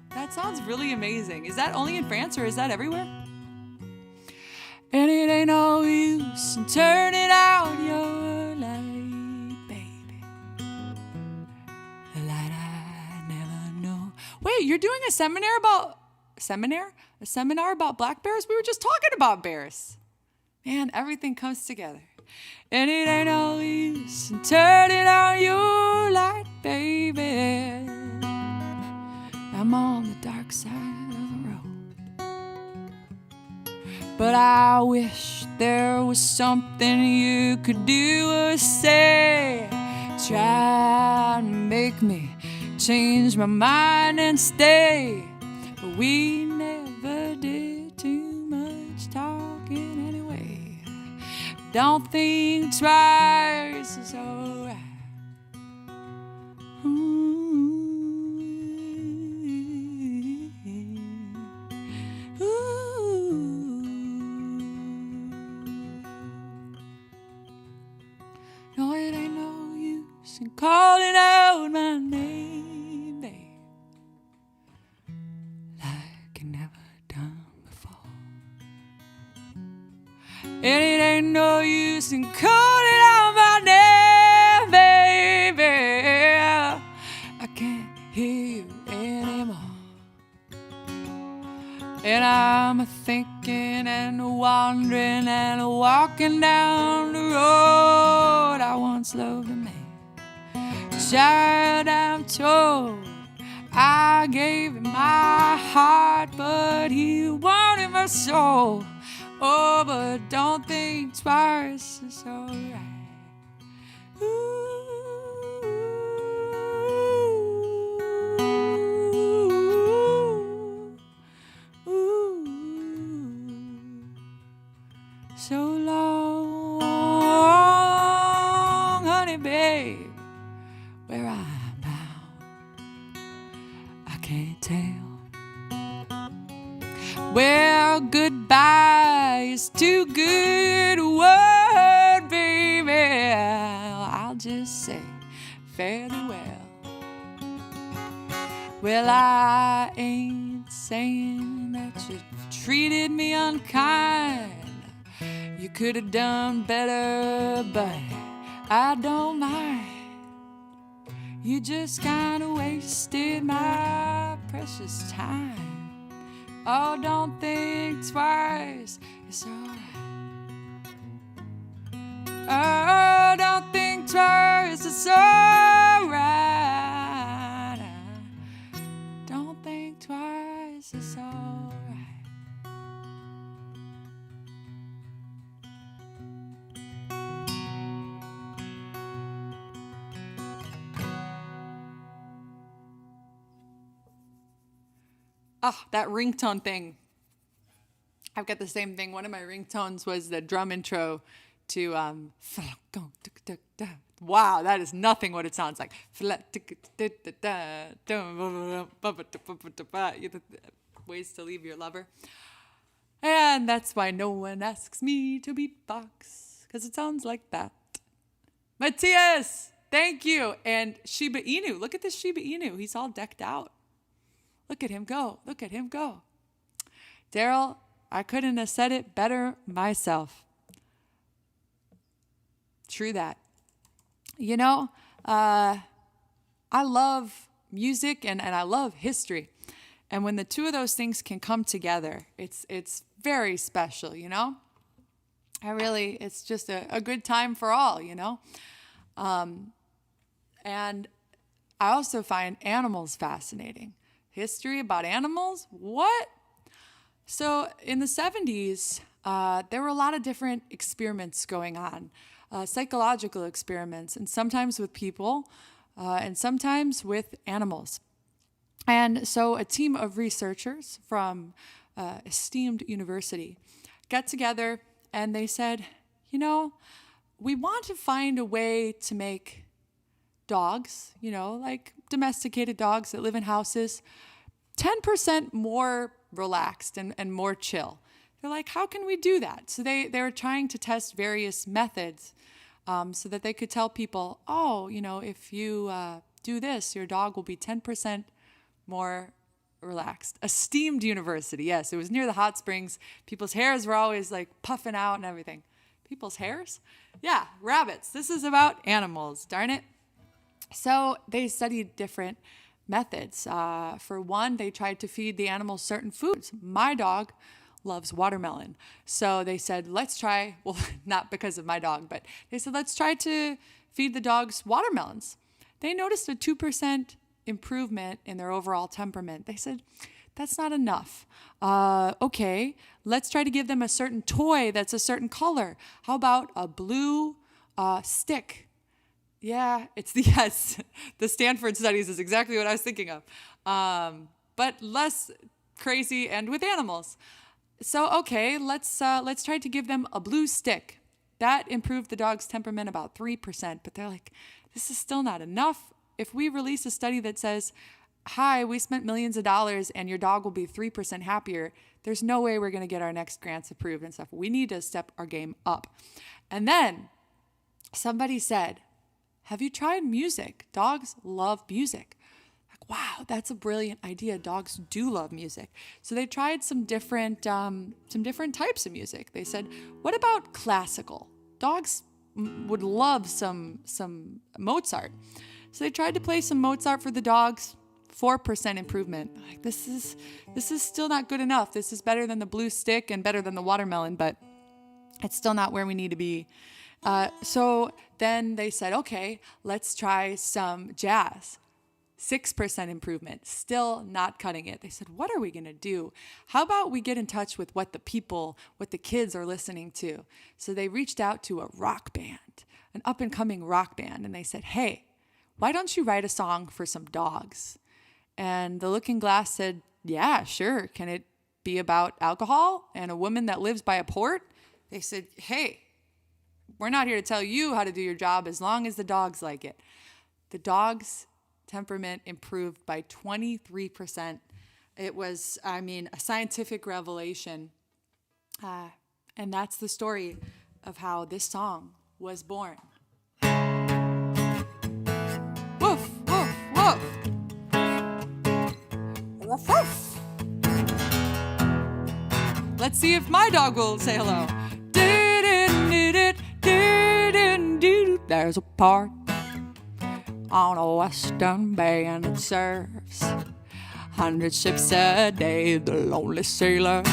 That sounds really amazing. Is that only in France or is that everywhere? And it ain't no use in turning out your light, baby. The light I never know. Wait, you're doing a seminar about black bears? We were just talking about bears. Man, everything comes together. And it ain't no use in turning out your light, baby. I'm on the dark side of the road. But I wish there was something you could do or say. Try and make me change my mind and stay. But we never did too much talking anyway. Don't think twice, it's alright. No, it ain't no use in calling out my name, babe. kiss and calling out my name, baby. I can't hear you anymore. And I'm thinking and wandering and walking down the road I once loved a man. Child, I'm told I gave him my heart, but he wanted my soul. Oh, but don't think twice, it's alright. So long, honey, babe, where I'm bound, I can't tell. Well, goodbye is too good a word, baby. I'll just say fare thee well. Well, I ain't saying that you treated me unkind. You could have done better, but I don't mind. You just kind of wasted my precious time. Oh, don't think twice, it's alright. Oh, don't think twice, it's alright. Don't think twice, it's alright. Oh, that ringtone thing. I've got the same thing. One of my ringtones was the drum intro to wow, that is nothing what it sounds like. Ways to leave your lover. And that's why no one asks me to beatbox, because it sounds like that. Matthias, thank you. And Shiba Inu. Look at this Shiba Inu. He's all decked out. Look at him go. Look at him go. Daryl, I couldn't have said it better myself. True that. You know, I love music and I love history. And when the two of those things can come together, it's very special, you know? It's just a good time for all, you know? And I also find animals fascinating. History about animals? What? So in the 70s, there were a lot of different experiments going on, psychological experiments, and sometimes with people, and sometimes with animals. And so a team of researchers from esteemed university got together and they said, you know, we want to find a way to make dogs, you know, like domesticated dogs that live in houses, 10% more relaxed and more chill. They're like, how can we do that? So they were trying to test various methods so that they could tell people, oh, you know, if you do this, your dog will be 10% more relaxed. Esteemed university, yes. It was near the hot springs. People's hairs were always like puffing out and everything. People's hairs? Yeah, rabbits. This is about animals, darn it. So they studied different methods. For one, they tried to feed the animals certain foods. My dog loves watermelon. So they said, let's try, well, not because of my dog, but they said, let's try to feed the dogs watermelons. They noticed a 2% improvement in their overall temperament. They said, that's not enough. Okay, let's try to give them a certain toy that's a certain color. How about a blue stick? Yeah, yes. The Stanford studies is exactly what I was thinking of, but less crazy and with animals. So okay, let's try to give them a blue stick. That improved the dog's temperament about 3%. But they're like, this is still not enough. If we release a study that says, hi, we spent millions of dollars and your dog will be 3% happier, there's no way we're going to get our next grants approved and stuff. We need to step our game up. And then somebody said, have you tried music? Dogs love music. Like, wow, that's a brilliant idea. Dogs do love music. So they tried some different types of music. They said, what about classical? dogs would love some Mozart. So they tried to play some Mozart for the dogs. 4% improvement. Like, this is still not good enough. This is better than the blue stick and better than the watermelon, but it's still not where we need to be. So then they said, okay, let's try some jazz. 6% improvement, still not cutting it. They said, what are we going to do? How about we get in touch with what the kids are listening to? So they reached out to a rock band, an up and coming rock band. And they said, hey, why don't you write a song for some dogs? And the Looking Glass said, yeah, sure. Can it be about alcohol and a woman that lives by a port? They said, hey, we're not here to tell you how to do your job as long as the dogs like it. The dogs' temperament improved by 23%. It was, a scientific revelation. And that's the story of how this song was born. Woof, woof, woof. Woof, woof. Let's see if my dog will say hello. There's a part on a western band that serves 100 ships a day. The lonely sailors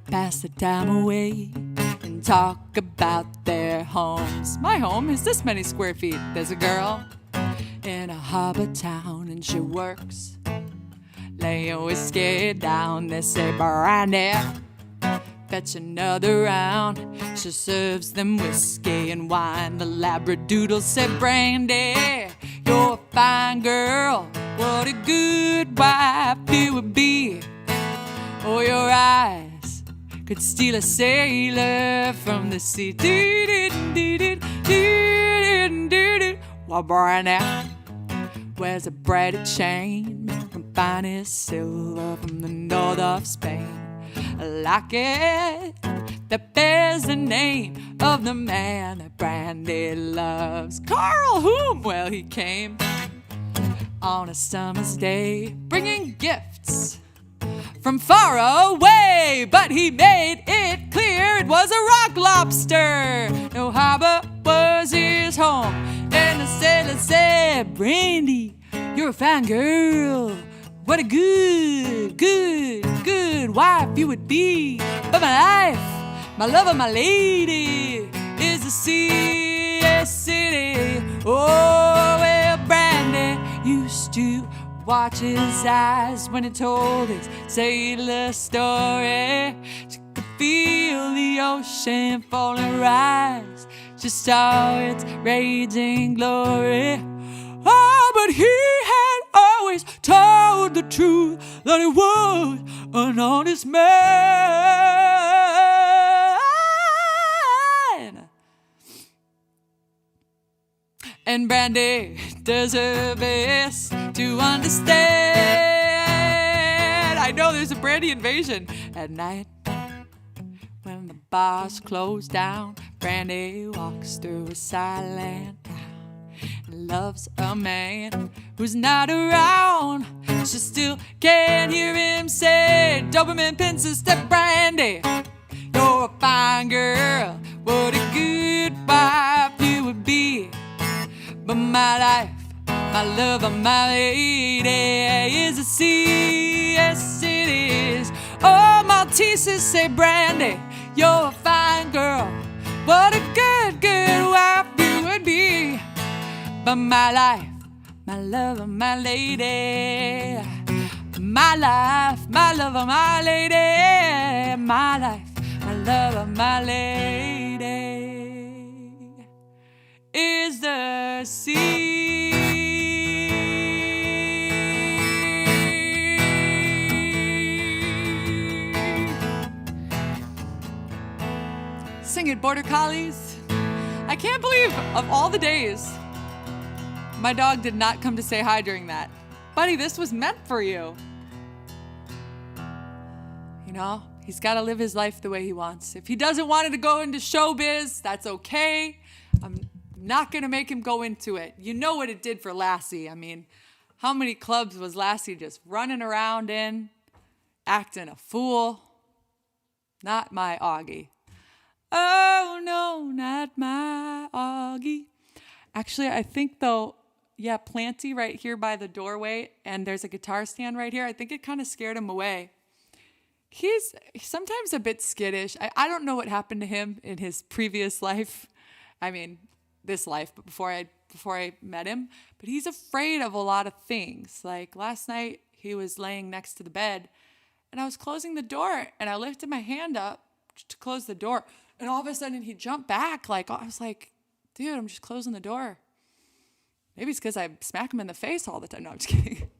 pass the time away and talk about their homes. My home is this many square feet. There's a girl in a harbor town and she works laying whiskey down. They say, Brandy, fetch another round. She serves them whiskey and wine. The labradoodle said, Brandy, you're a fine girl. What a good wife you would be. Oh, your eyes could steal a sailor from the sea. While Brandy wears a braided chain from finest silver from the north of Spain. Like it that bears the name of the man that Brandy loves. Carl whom? Well, he came on a summer's day, bringing gifts from far away. But he made it clear it was a rock lobster. No harbor was his home. And the sailor said, Brandy, you're a fine girl. What a good wife you would be. But my life, my love, and my lady is the sea, city. Oh, well, Brandy used to watch his eyes when he told his sailor story. She could feel the ocean fall and rise. She saw its raging glory. Oh, but he had always told the truth that he was an honest man. And Brandy does her best to understand. I know there's a Brandy invasion. At night, when the bars close down, Brandy walks through a silent town. Loves a man who's not around. She still can't hear him say, Doberman Pincer, step Brandy, you're a fine girl. What a good wife you would be. But my life, my love, and my lady is a sea, yes it is. Oh, Maltesers say, Brandy, you're a fine girl. What a good wife you would be. But my life, my love, and my lady, my life, my love, and my lady, my life, my love, and my lady is the sea. Sing it, Border Collies. I can't believe of all the days my dog did not come to say hi during that. Buddy, this was meant for you. You know, he's got to live his life the way he wants. If he doesn't want to go into showbiz, that's okay. I'm not going to make him go into it. You know what it did for Lassie. I mean, how many clubs was Lassie just running around in, acting a fool? Not my Augie. Oh, no, not my Augie. Actually, I think though, yeah, Planty right here by the doorway, and there's a guitar stand right here. I think it kind of scared him away. He's sometimes a bit skittish. I don't know what happened to him in his previous life. I mean, this life, but before I met him. But he's afraid of a lot of things. Like last night, he was laying next to the bed, and I was closing the door, and I lifted my hand up to close the door, and all of a sudden he jumped back. Like I was like, dude, I'm just closing the door. Maybe it's because I smack him in the face all the time. No, I'm just kidding.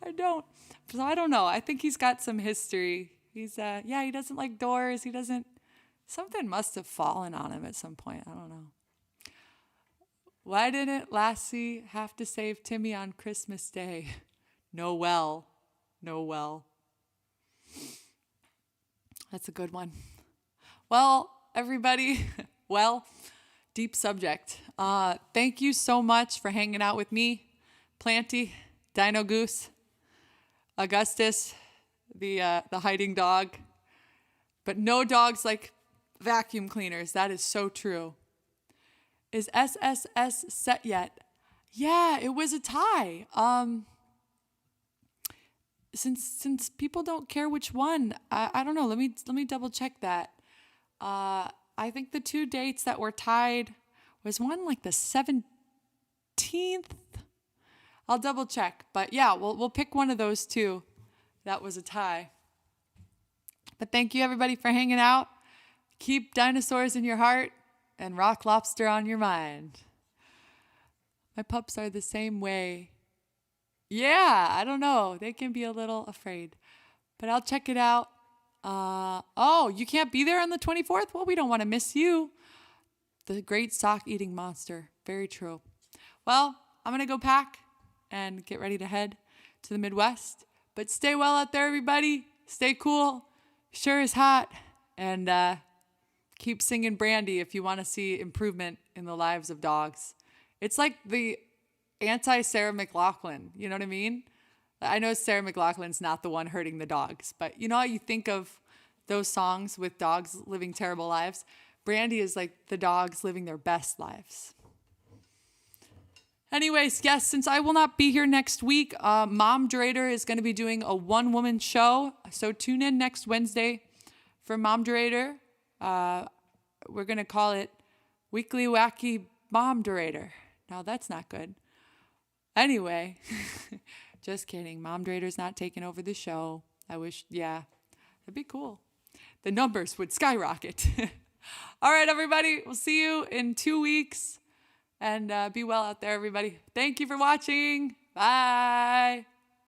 I don't. So I don't know. I think he's got some history. He's, he doesn't like doors. Something must have fallen on him at some point. I don't know. Why didn't Lassie have to save Timmy on Christmas Day? Noel. That's a good one. Well, everybody, deep subject. Thank you so much for hanging out with me, Planty, Dino Goose, Augustus, the hiding dog. But no dogs like vacuum cleaners. That is so true. Is SSS set yet? Yeah, it was a tie. Since people don't care which one, I don't know. Let me double check that. I think the two dates that were tied was one like the 17th. I'll double check, but yeah, we'll pick one of those two. That was a tie. But thank you everybody for hanging out. Keep dinosaurs in your heart and rock lobster on your mind. My pups are the same way. Yeah, I don't know. They can be a little afraid, but I'll check it out. You can't be there on the 24th? Well, we don't want to miss you. The great sock eating monster. Very true. Well, I'm going to go pack and get ready to head to the Midwest. But stay well out there, everybody. Stay cool. Sure is hot. And keep singing Brandy if you want to see improvement in the lives of dogs. It's like the anti-Sarah McLachlan. You know what I mean? I know Sarah McLachlan's not the one hurting the dogs, but you know how you think of those songs with dogs living terrible lives? Brandy is like the dogs living their best lives. Anyways, yes, since I will not be here next week, Mom Durator is going to be doing a one-woman show. So tune in next Wednesday for Mom Durator. We're going to call it Weekly Wacky Mom Durator. Now, that's not good. Anyway, just kidding. Mom Durator's not taking over the show. I wish, that'd be cool. The numbers would skyrocket. All right, everybody. We'll see you in 2 weeks. And be well out there, everybody. Thank you for watching. Bye.